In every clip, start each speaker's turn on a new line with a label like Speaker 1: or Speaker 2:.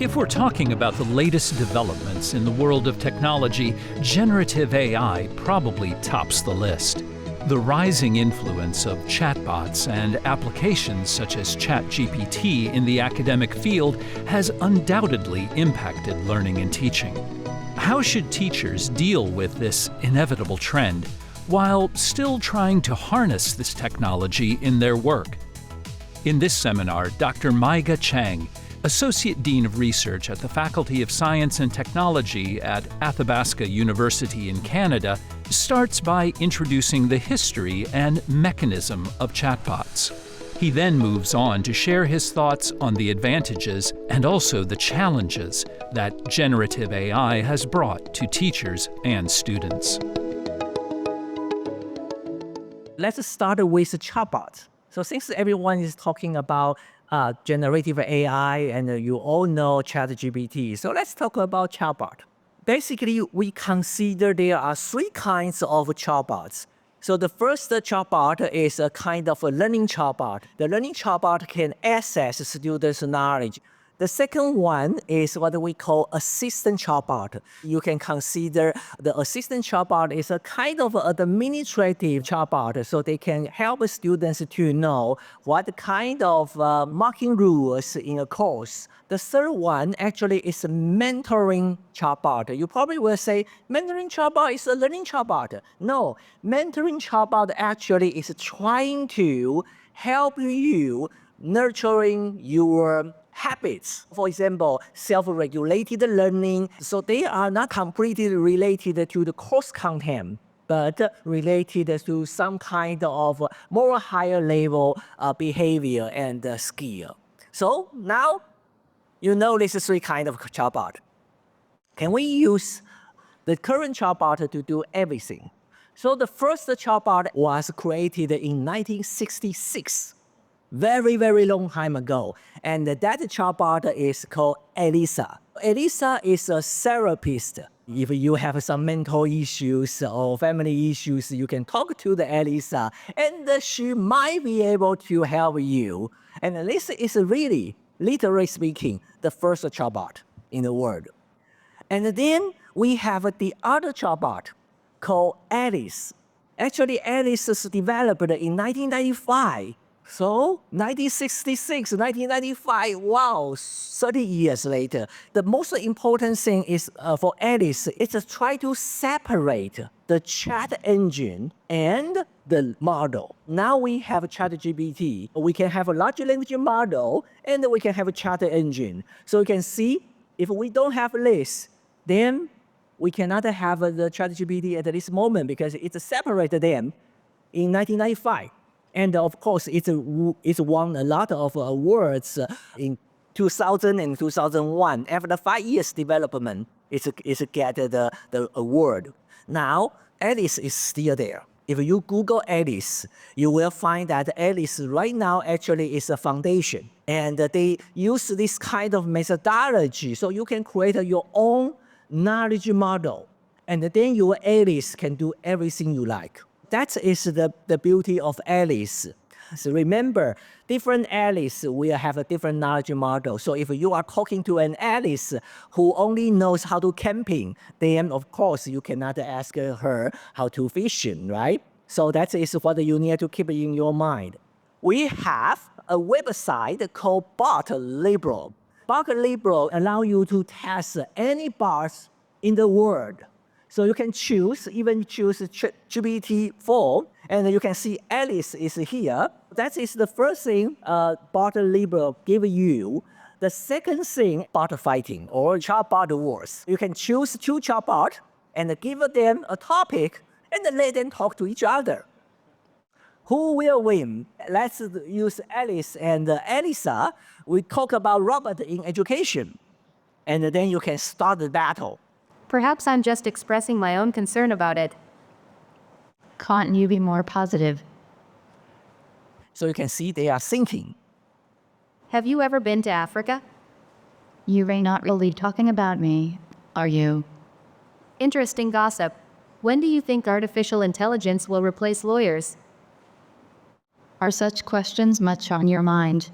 Speaker 1: If we're talking about the latest developments in the world of technology, generative AI probably tops the list. The rising influence of chatbots and applications such as ChatGPT in the academic field has undoubtedly impacted learning and teaching. How should teachers deal with this inevitable trend while still trying to harness this technology in their work? In this seminar, Dr. Maiga Chang, Associate Dean of Research at the Faculty of Science and Technology at Athabasca University in Canada, starts by introducing the history and mechanism of chatbots. He then moves on to share his thoughts on the advantages and also the challenges that generative AI has brought to teachers and students.
Speaker 2: Let's start with chatbot. So since everyone is talking about generative AI and you all know ChatGPT, so let's talk about chatbot. Basically, we consider there are three kinds of chatbots. So the first chatbot is a kind of a learning chatbot. The learning chatbot can access students' knowledge. The second one is what we call assistant chatbot. You can consider the assistant chatbot is a kind of administrative chatbot, so they can help students to know what kind of marking rules in a course. The third one actually is a mentoring chatbot. You probably will say, mentoring chatbot is a learning chatbot. No, mentoring chatbot actually is trying to help you nurturing your habits. For example, self-regulated learning. So they are not completely related to the course content, but related to some kind of more higher level behavior and skill. So now you know these three kinds of chatbot. Can we use the current chatbot to do everything? So the first chatbot was created in 1966. Very, very long time ago. And that chatbot is called Elisa. Elisa is a therapist. If you have some mental issues or family issues, you can talk to the Elisa, and she might be able to help you. And this is really, literally speaking, the first chatbot in the world. And then we have the other chatbot called Alice. Actually, Alice was developed in 1995. So 1966, 1995, wow, 30 years later. The most important thing is for Alice, is to try to separate the chat engine and the model. Now we have ChatGPT. We can have a large language model and we can have a chat engine. So you can see, if we don't have this, then we cannot have the ChatGPT at this moment because it's separated them in 1995. And of course, it's won a lot of awards in 2000 and 2001. After 5 years development, it's get the award. Now, Alice is still there. If you Google Alice, you will find that Alice right now actually is a foundation. And they use this kind of methodology, so you can create your own knowledge model. And then your Alice can do everything you like. That is the beauty of Alice. So remember, different Alice will have a different knowledge model. So if you are talking to an Alice who only knows how to camping, then of course you cannot ask her how to fishing, right? So that is what you need to keep in your mind. We have a website called Bot Libro. Bot Libro allows you to test any bots in the world. So you can even choose GPT-4, and you can see Alice is here. That is the first thing Bot Libro give you. The second thing, bot fighting or chatbot wars. You can choose two chatbots and give them a topic and let them talk to each other. Who will win? Let's use Alice and Elisa. We talk about robot in education, and then you can start the battle.
Speaker 3: Perhaps I'm just expressing my own concern about it.
Speaker 4: Can't you be more positive?
Speaker 2: So you can see they are thinking.
Speaker 3: Have you ever been to Africa?
Speaker 4: You are not really talking about me, are you?
Speaker 3: Interesting gossip. When do you think artificial intelligence will replace lawyers?
Speaker 4: Are such questions much on your mind?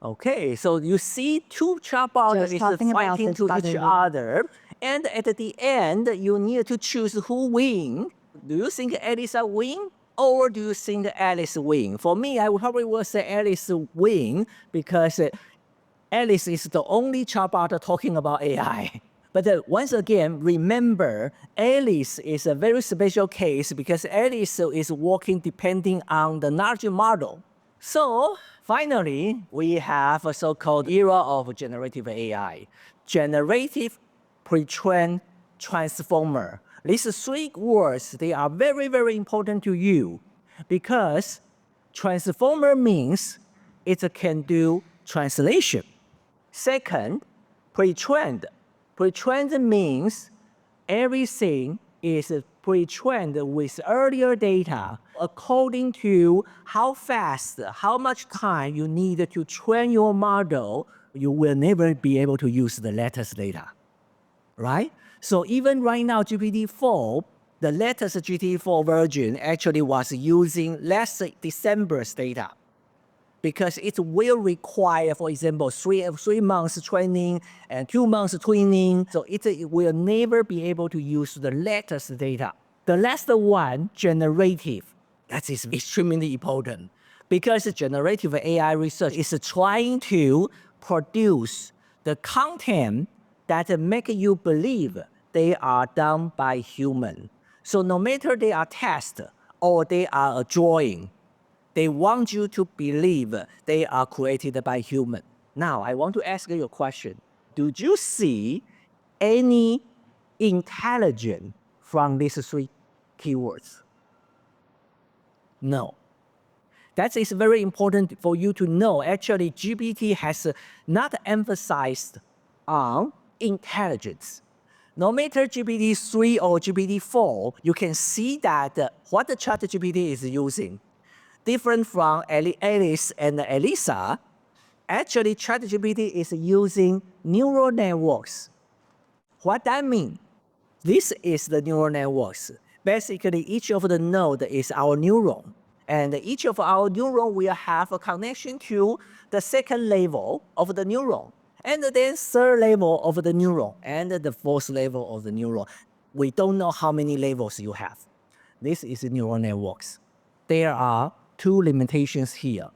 Speaker 2: Okay, so you see two chatbots
Speaker 4: Just
Speaker 2: is
Speaker 4: talking about
Speaker 2: fighting
Speaker 4: this
Speaker 2: to
Speaker 4: button.
Speaker 2: each other, and at the end, you need to choose who win. Do you think Alice will win, or do you think Alice win? For me, I probably will say Alice win because Alice is the only chatbot talking about AI. But once again, remember, Alice is a very special case because Alice is working depending on the large model. So finally, we have a so-called era of generative AI. Generative, pre-trained, transformer. These three words, they are very, very important to you because transformer means it can do translation. Second, pre-trained. Pre-trained means everything is pre-trained with earlier data according to how fast, how much time you need to train your model. You will never be able to use the latest data, right? So even right now, GPT-4, the latest GPT-4 version actually was using last December's data, because it will require, for example, three months training and 2 months training. So it will never be able to use the latest data. The last one, generative, that is extremely important because generative AI research is trying to produce the content that make you believe they are done by human. So no matter they are text or they are a drawing, they want you to believe they are created by human. Now, I want to ask you a question. Did you see any intelligence from these three keywords? No. That is very important for you to know. Actually, GPT has not emphasized on intelligence. No matter GPT-3 or GPT-4, you can see that what the ChatGPT is using, different from Alice and Elisa, actually ChatGPT is using neural networks. What that means? This is the neural networks. Basically, each of the node is our neuron. And each of our neuron will have a connection to the second level of the neuron, and then third level of the neuron, and the fourth level of the neuron. We don't know how many levels you have. This is neural networks. There are two limitations here.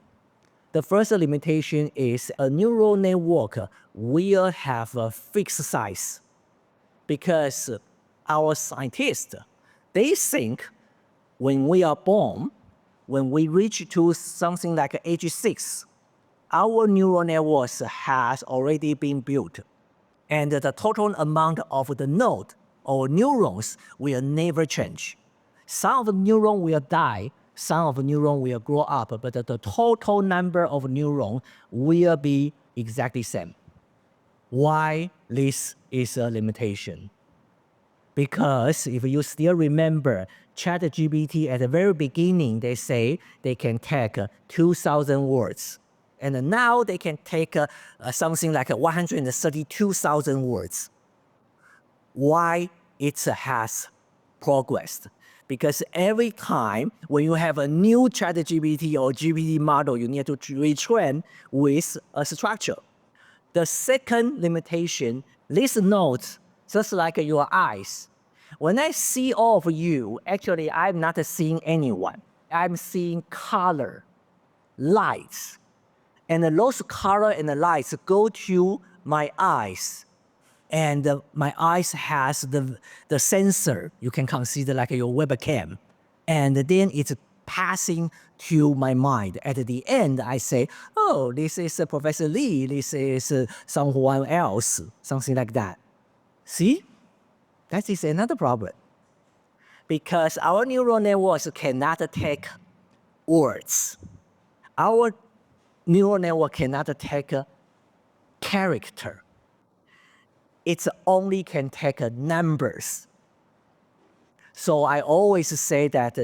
Speaker 2: The first limitation is a neural network will have a fixed size because our scientists, they think when we are born, when we reach to something like age 6, our neural networks has already been built. And the total amount of the node or neurons will never change. Some of the neurons will die, some of the neurons will grow up, but the total number of neurons will be exactly same. Why this is a limitation? Because if you still remember, ChatGPT at the very beginning, they say they can take 2,000 words. And now they can take something like 132,000 words. Why it has progressed? Because every time when you have a new ChatGPT or GPT model, you need to retrain with a structure. The second limitation, these nodes, just like your eyes. When I see all of you, actually, I'm not seeing anyone. I'm seeing color, lights. And those color and the lights go to my eyes. And my eyes has the sensor. You can consider like your webcam. And then it's passing to my mind. At the end, I say, oh, this is Professor Lee. This is someone else, something like that. See? That is another problem. Because our neural networks cannot take words. Our neural network cannot take a character. It only can take numbers. So I always say that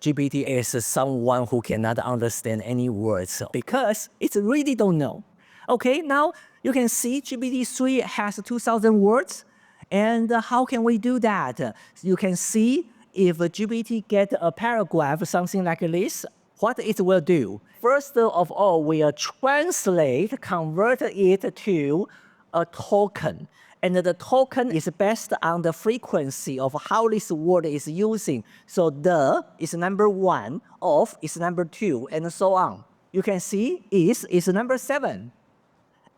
Speaker 2: GPT is someone who cannot understand any words because it really don't know. Okay, now you can see GPT-3 has 2,000 words. And how can we do that? You can see if GPT get a paragraph, something like this, what it will do. First of all, we'll convert it to a token. And the token is based on the frequency of how this word is using. So the is number 1, of is number 2, and so on. You can see is number 7,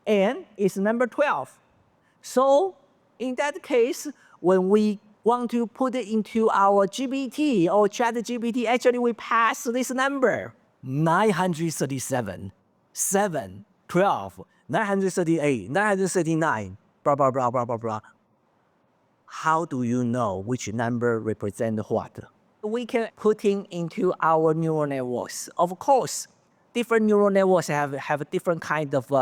Speaker 2: and is number 12. So in that case, when we want to put it into our GPT or ChatGPT, actually we pass this number, 937, 7, 12, 938, 939, blah, blah, blah, blah, blah, blah. How do you know which number represents what? We can put it into our neural networks. Of course, different neural networks have different kind of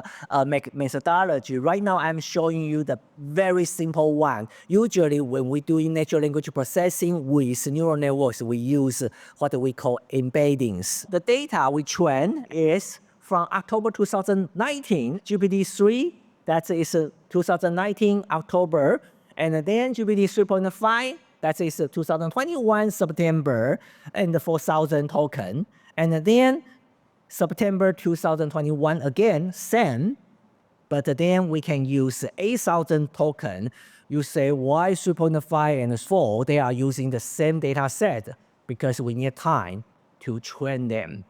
Speaker 2: methodology. Right now, I'm showing you the very simple one. Usually, when we do natural language processing with neural networks, we use what we call embeddings. The data we train is from October 2019, GPT-3, that is 2019 October, and then GPT 3.5, that is 2021 September, and 4,000 token, and then September 2021 again, same, but then we can use 8,000 token. You say why 3.5 and 4, they are using the same data set because we need time to train them.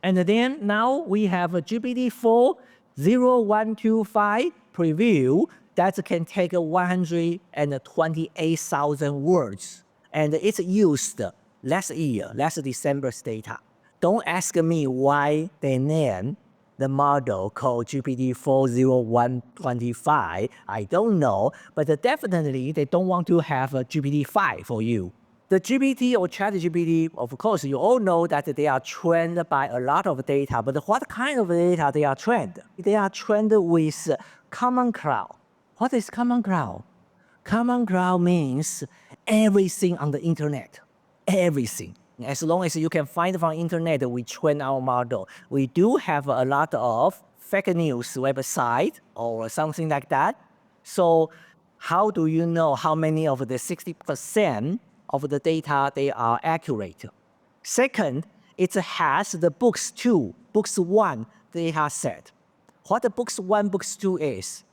Speaker 2: And then now we have a GPT-4 0125 preview that can take 128,000 words. And it's used last December's data. Don't ask me why they named the model called GPT-40125. I don't know, but definitely they don't want to have a GPT-5 for you. The GPT or ChatGPT, of course, you all know that they are trained by a lot of data, but what kind of data they are trained? They are trained with common cloud. What is common cloud? Common cloud means everything on the internet, everything. As long as you can find from internet, we train our model. We do have a lot of fake news website or something like that. So how do you know how many of the 60% of the data they are accurate? Second, it has the books 1 data set. What the books 1, books 2 is?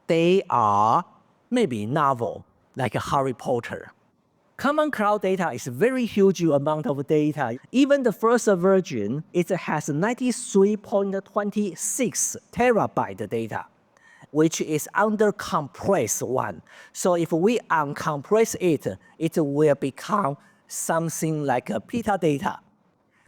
Speaker 2: They are maybe novel, like Harry Potter. Common cloud data is a very huge amount of data. Even the first version, it has 93.26 terabyte data, which is under compressed one. So if we uncompress it, it will become something like a petadata.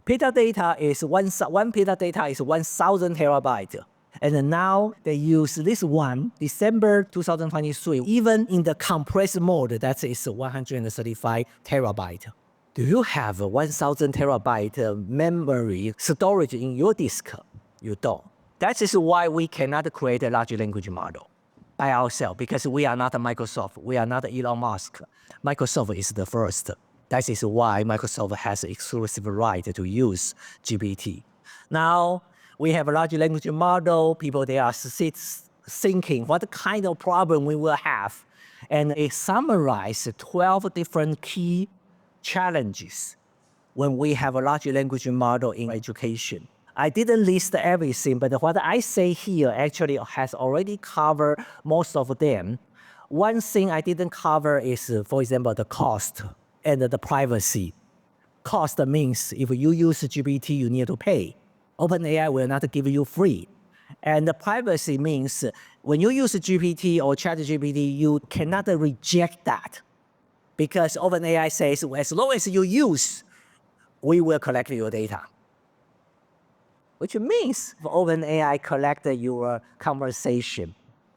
Speaker 2: Petadata is one petadata is 1,000 terabyte. And now they use this one, December 2023, even in the compressed mode, that is 135 terabyte. Do you have 1,000 terabyte memory storage in your disk? You don't. That is why we cannot create a large language model by ourselves, because we are not Microsoft. We are not Elon Musk. Microsoft is the first. That is why Microsoft has exclusive right to use GPT. Now, we have a large language model. People, they are thinking what kind of problem we will have. And it summarizes 12 different key challenges when we have a large language model in education. I didn't list everything, but what I say here actually has already covered most of them. One thing I didn't cover is, for example, the cost and the privacy. Cost means if you use GPT, you need to pay. OpenAI will not give you free. And the privacy means when you use GPT or ChatGPT, you cannot reject that. Because OpenAI says, as long as you use, we will collect your data. Which means OpenAI collect your conversation.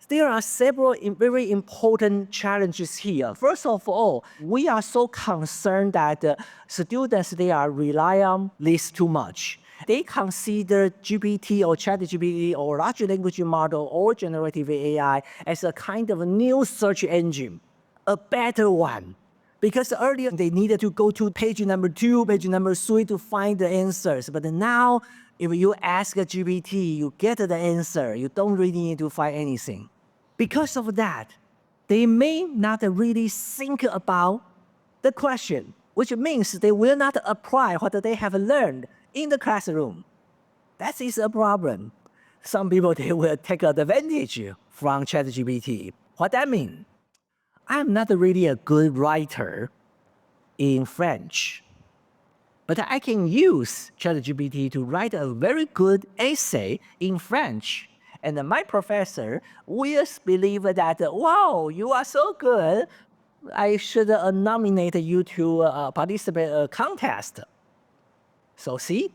Speaker 2: There are several very important challenges here. First of all, we are so concerned that students, they are relying on this too much. They consider GPT or ChatGPT or large language model or generative AI as a kind of a new search engine, a better one. Because earlier they needed to go to page number 2, page number 3 to find the answers. But now, if you ask a GPT, you get the answer. You don't really need to find anything. Because of that, they may not really think about the question, which means they will not apply what they have learned in the classroom. That is a problem. Some people, they will take advantage from ChatGPT. What that mean? I'm not really a good writer in French, but I can use ChatGPT to write a very good essay in French. And my professor will believe that, wow, you are so good, I should nominate you to participate in a contest. So see,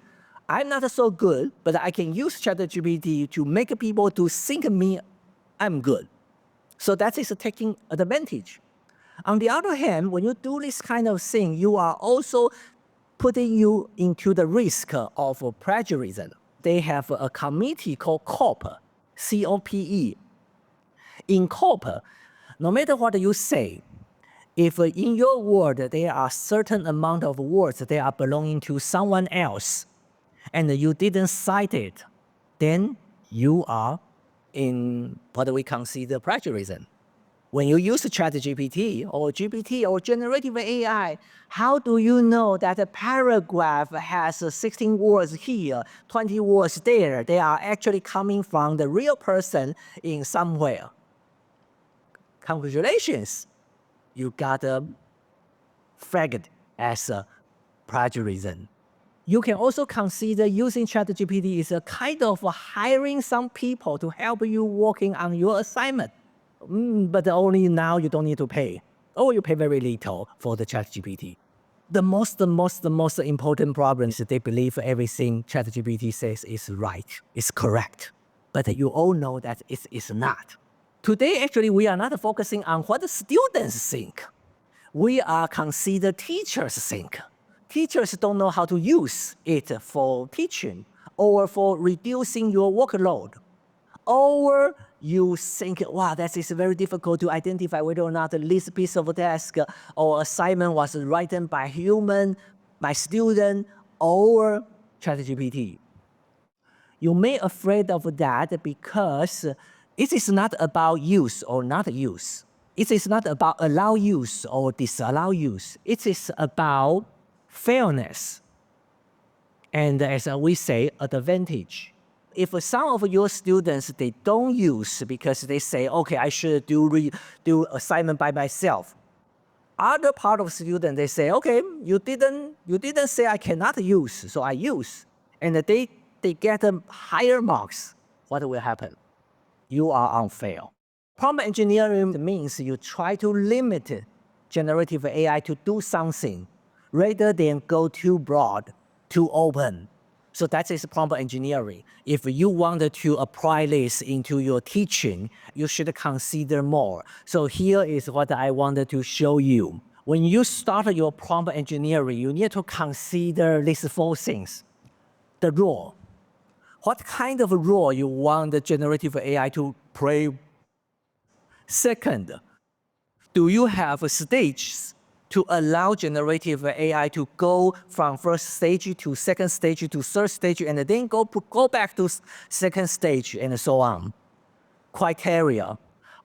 Speaker 2: I'm not so good, but I can use ChatGPT to make people to think me I'm good. So that is taking advantage. On the other hand, when you do this kind of thing, you are also putting you into the risk of plagiarism. They have a committee called COPE, C-O-P-E. In COPE, no matter what you say, if in your word there are certain amount of words that are belonging to someone else, and you didn't cite it, then you are in what we consider plagiarism. When you use ChatGPT or GPT or generative AI, how do you know that a paragraph has 16 words here, 20 words there? They are actually coming from the real person in somewhere. Congratulations, you got flagged as plagiarism. You can also consider using ChatGPT is a kind of hiring some people to help you working on your assignment. But only now you don't need to pay, or you pay very little for the ChatGPT. The most important problem is they believe everything ChatGPT says is right, is correct. But you all know that it is not. Today, actually, we are not focusing on what the students think. We are consider teachers think. Teachers don't know how to use it for teaching or for reducing your workload. Or you think, wow, that is very difficult to identify whether or not this piece of task or assignment was written by human, by student, or ChatGPT. You may afraid of that because it is not about use or not use. It is not about allow use or disallow use. It is about fairness. And as we say, advantage. If some of your students, they don't use because they say, okay, I should do assignment by myself. Other part of students, they say, okay, you didn't say I cannot use, so I use. And they get higher marks. What will happen? You are unfair. Prompt engineering means you try to limit generative AI to do something rather than go too broad, too open. So that is prompt engineering. If you wanted to apply this into your teaching, you should consider more. So here is what I wanted to show you. When you start your prompt engineering, you need to consider these 4 things. The role. What kind of role you want the generative AI to play? Second, do you have stages to allow generative AI to go from first stage to second stage to third stage and then go back to second stage and so on? Criteria.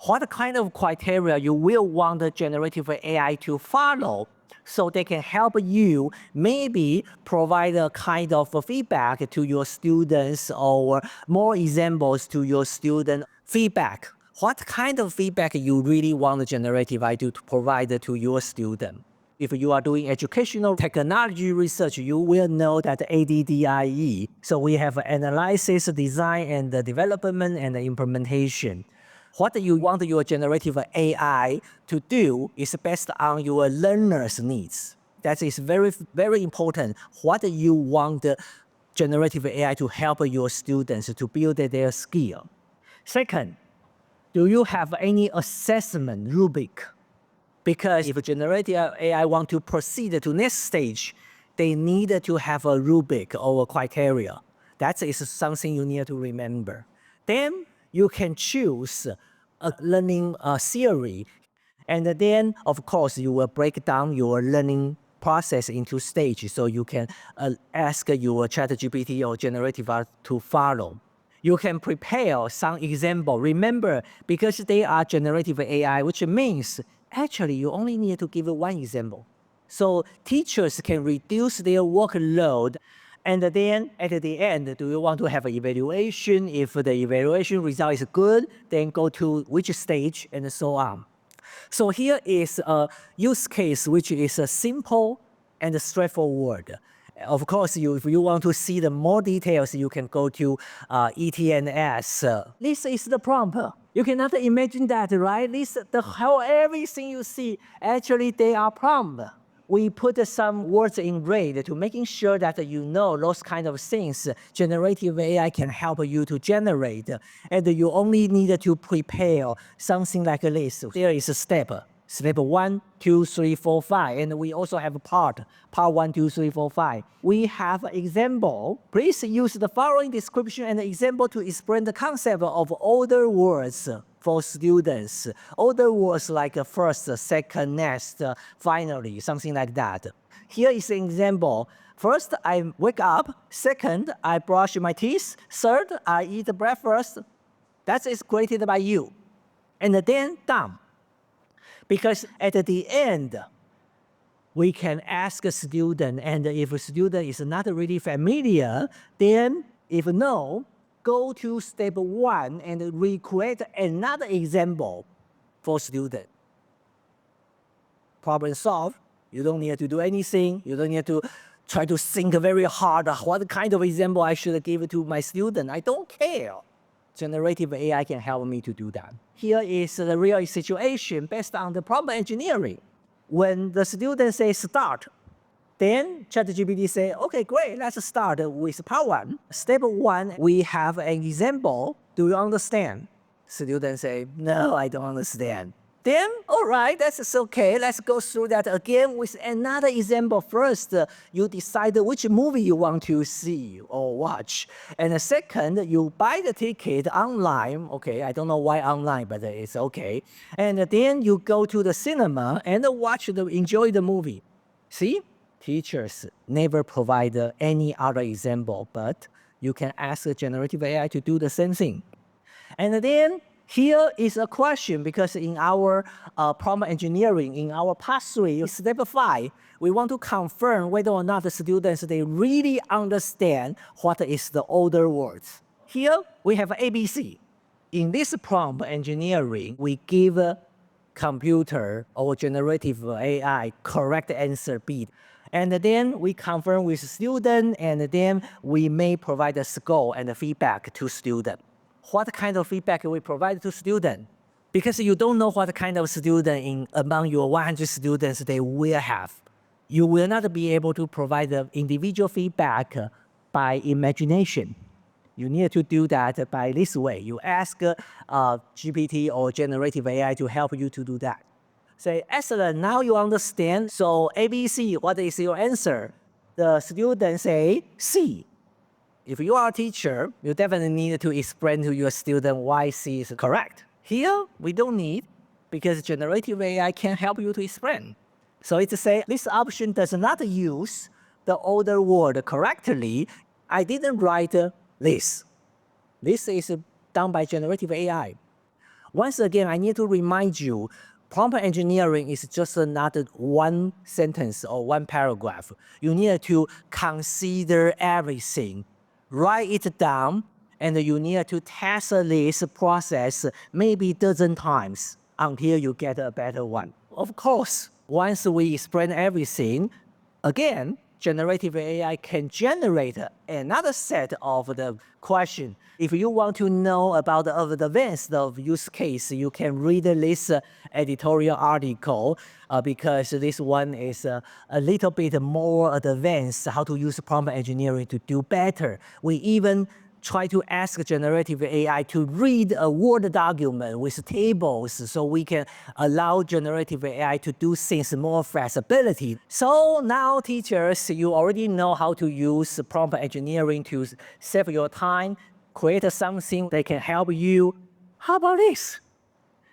Speaker 2: What kind of criteria you will want the generative AI to follow so they can help you maybe provide a kind of feedback to your students or more examples to your student feedback. What kind of feedback you really want the generative AI to provide to your student? If you are doing educational technology research, you will know that ADDIE. So we have analysis, design, and development and implementation. What you want your generative AI to do is based on your learner's needs. That is very, very important. What you want the generative AI to help your students to build their skill. Second, do you have any assessment rubric? Because if generative AI want to proceed to next stage, they need to have a rubric or a criteria. That is something you need to remember. Then you can choose a learning theory. And then, of course, you will break down your learning process into stages so you can ask your ChatGPT or generative AI to follow. You can prepare some example. Remember, because they are generative AI, which means actually you only need to give 1 example. So teachers can reduce their workload And then at the end, do you want to have an evaluation? If the evaluation result is good, then go to which stage and so on. So here is a use case which is simple and straightforward. Of course, if you want to see the more details, you can go to ETNS. This is the prompt. You cannot imagine that, right? Everything you see, actually they are prompt. We put some words in red to making sure that you know those kind of things. Generative AI can help you to generate, and you only need to prepare something like this. There is a step 1, 2, 3, 4, 5, and we also have part 1, 2, 3, 4, 5. We have example. Please use the following description and example to explain the concept of older words for students. Older words like first, second, next, finally, something like that. Here is an example. First, I wake up. Second, I brush my teeth. Third, I eat breakfast. That is created by you. And then done. Because at the end, we can ask a student, and if a student is not really familiar, then if no, go to step 1 and recreate another example for student. Problem solved. You don't need to do anything. You don't need to try to think very hard what kind of example I should give to my student. I don't care. Generative AI can help me to do that. Here is the real situation based on the prompt engineering. When the student says start, then ChatGPT say, okay, great, let's start with part 1. Step 1, we have an example. Do you understand? Student say, no, I don't understand. Then, all right, that's okay. Let's go through that again with another example. First, you decide which movie you want to see or watch. And second, you buy the ticket online. Okay, I don't know why online, but it's okay. And then you go to the cinema and enjoy the movie. See? Teachers never provide any other example, but you can ask generative AI to do the same thing. And then here is a question, because in our prompt engineering, in our part 3, step 5, we want to confirm whether or not the students, they really understand what is the older words. Here we have ABC. In this prompt engineering, we give a computer or generative AI correct answer B. And then we confirm with student, and then we may provide a score and feedback to student. What kind of feedback we provide to student? Because you don't know what kind of student among your 100 students they will have. You will not be able to provide the individual feedback by imagination. You need to do that by this way. You ask GPT or generative AI to help you to do that. Say, excellent, now you understand. So ABC, what is your answer? The student say C. If you are a teacher, you definitely need to explain to your student why C is correct. Here, we don't need, because generative AI can help you to explain. So it's to say, this option does not use the older word correctly. I didn't write this. This is done by generative AI. Once again, I need to remind you, prompt engineering is just not one sentence or one paragraph. You need to consider everything. Write it down, and you need to test this process maybe a dozen times until you get a better one. Of course, once we explain everything, again, generative AI can generate another set of the question. If you want to know about the advanced of use case, you can read this editorial article because this one is a little bit more advanced, how to use prompt engineering to do better. We even try to ask generative AI to read a Word document with tables so we can allow generative AI to do things more flexibility. So now teachers, you already know how to use prompt engineering to save your time, create something that can help you. How about this?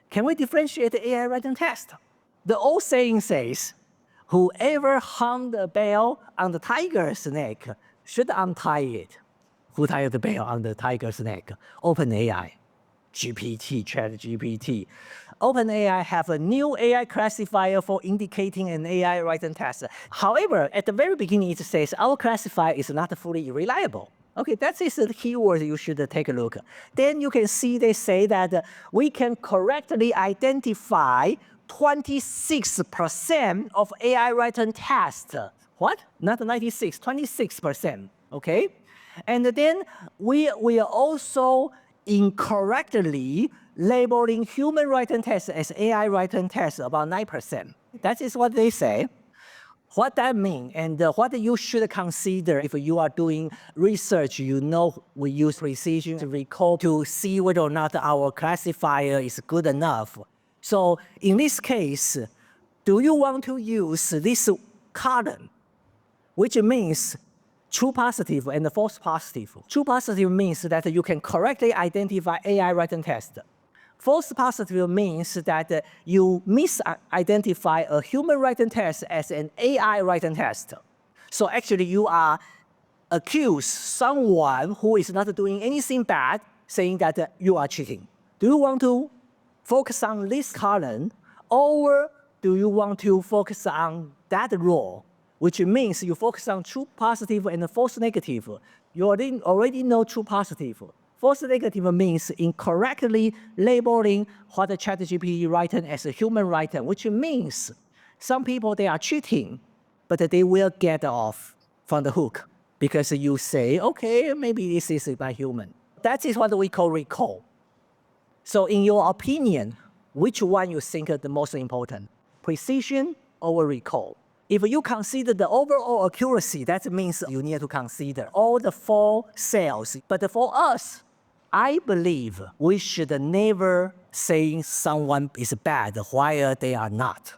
Speaker 2: Can we differentiate the AI writing test? The old saying says, whoever hung the bell on the tiger's neck should untie it. Who tied the bell on the tiger's neck? OpenAI. GPT, ChatGPT. OpenAI have a new AI classifier for indicating an AI written text. However, at the very beginning, it says our classifier is not fully reliable. Okay, that is the keyword you should take a look. Then you can see they say that we can correctly identify 26% of AI written text. What? Not 96, 26%. Okay? And then we are also incorrectly labeling human written text as AI written text about 9%. That is what they say. What that means and what you should consider if you are doing research, you know we use precision recall to see whether or not our classifier is good enough. So in this case, do you want to use this column, which means true positive and false positive? True positive means that you can correctly identify AI written text. False positive means that you misidentify a human written text as an AI written text. So actually you are accuse someone who is not doing anything bad, saying that you are cheating. Do you want to focus on this column, or do you want to focus on that row, which means you focus on true positive and false negative? You already know true positive. False negative means incorrectly labeling what the ChatGPT written as a human written, which means some people, they are cheating, but they will get off from the hook because you say, okay, maybe this is by human. That is what we call recall. So in your opinion, which one you think is the most important? Precision or recall? If you consider the overall accuracy, that means you need to consider all the 4 cells. But for us, I believe we should never say someone is bad while they are not.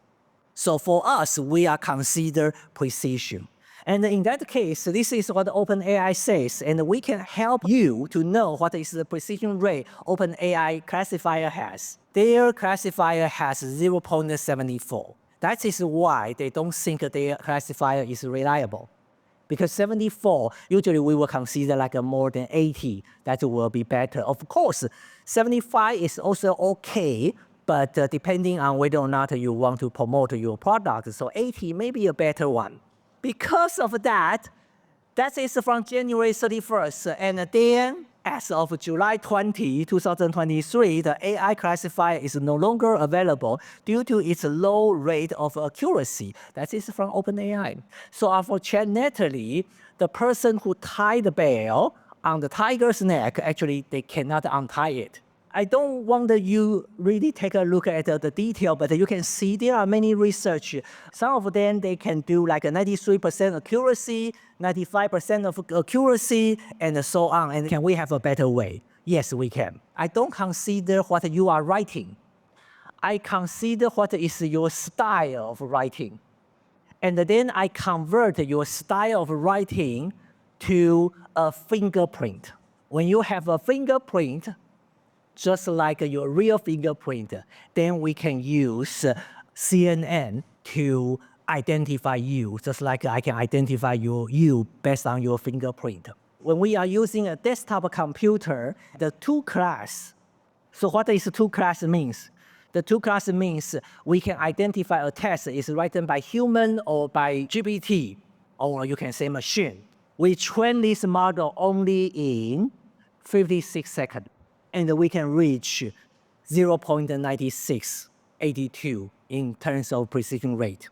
Speaker 2: So for us, we are consider precision. And in that case, this is what OpenAI says, and we can help you to know what is the precision rate OpenAI classifier has. Their classifier has 0.74. That is why they don't think their classifier is reliable. Because 74, usually we will consider like a more than 80, that will be better. Of course, 75 is also okay, but depending on whether or not you want to promote your product, so 80 may be a better one. Because of that, that is from January 31st, and then as of July 20, 2023, the AI classifier is no longer available due to its low rate of accuracy. That is from OpenAI. So unfortunately, the person who tied the bell on the tiger's neck, actually, they cannot untie it. I don't want you really take a look at the detail, but you can see there are many research. Some of them, they can do like a 93% accuracy, 95% of accuracy, and so on. And can we have a better way? Yes, we can. I don't consider what you are writing. I consider what is your style of writing. And then I convert your style of writing to a fingerprint. When you have a fingerprint, just like your real fingerprint, then we can use CNN to identify you, just like I can identify you based on your fingerprint. When we are using a desktop computer, the 2 class, so what is 2 class means? The 2 class means we can identify a text is written by human or by GPT, or you can say machine. We train this model only in 56 seconds. And we can reach 0.9682 in terms of precision rate.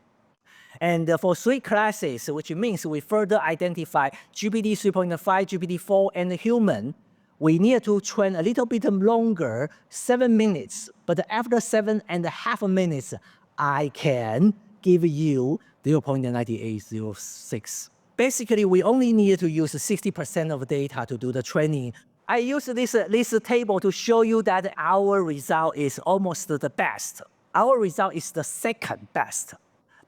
Speaker 2: And for 3 classes, which means we further identify GPT 3.5, GPT-4, and human, we need to train a little bit longer, 7 minutes. But after 7.5 minutes, I can give you 0.9806. Basically, we only need to use 60% of data to do the training. I use this table to show you that our result is almost the best. Our result is the second best.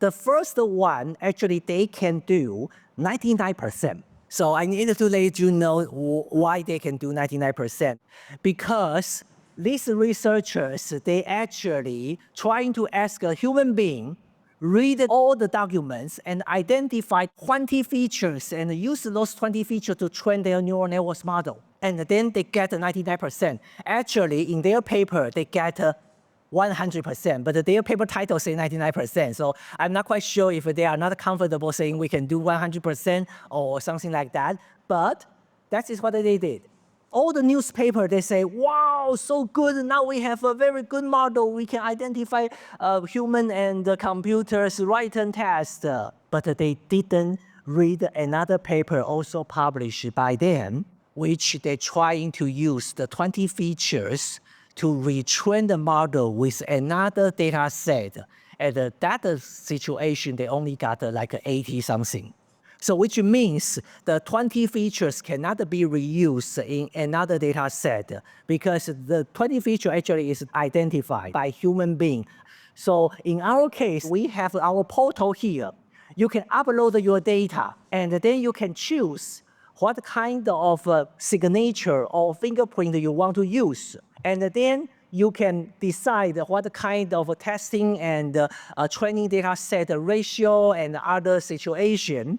Speaker 2: The first one, actually, they can do 99%. So I need to let you know why they can do 99%. Because these researchers, they actually trying to ask a human being, read all the documents and identify 20 features and use those 20 features to train their neural networks model. and then they get 99%. Actually, in their paper, they get 100%, but their paper title say 99%. So I'm not quite sure if they are not comfortable saying we can do 100% or something like that, but that is what they did. All the newspaper, they say, wow, so good. Now we have a very good model. We can identify human and computers written test. But they didn't read another paper also published by them, which they're trying to use the 20 features to retrain the model with another data set. At that situation, they only got like 80 something. So which means the 20 features cannot be reused in another data set because the 20 feature actually is identified by human being. So in our case, we have our portal here. You can upload your data and then you can choose what kind of signature or fingerprint you want to use. And then you can decide what kind of testing and training data set ratio and other situation.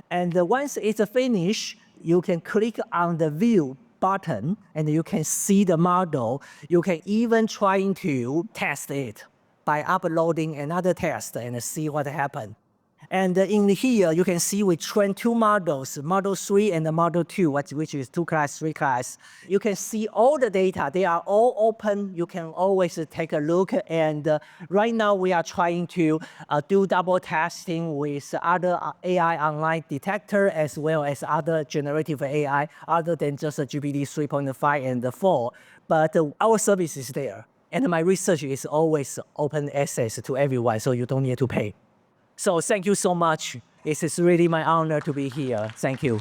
Speaker 2: And once it's finished, you can click on the view button and you can see the model. You can even try to test it by uploading another test and see what happens. And in here, you can see we train two models, Model 3 and the Model 2, which is 2 class, 3 class. You can see all the data. They are all open. You can always take a look. And right now, we are trying to do double testing with other AI online detector as well as other generative AI, other than just GPT 3.5 and 4. But our service is there. And my research is always open access to everyone, so you don't need to pay. So thank you so much. It is really my honor to be here. Thank you.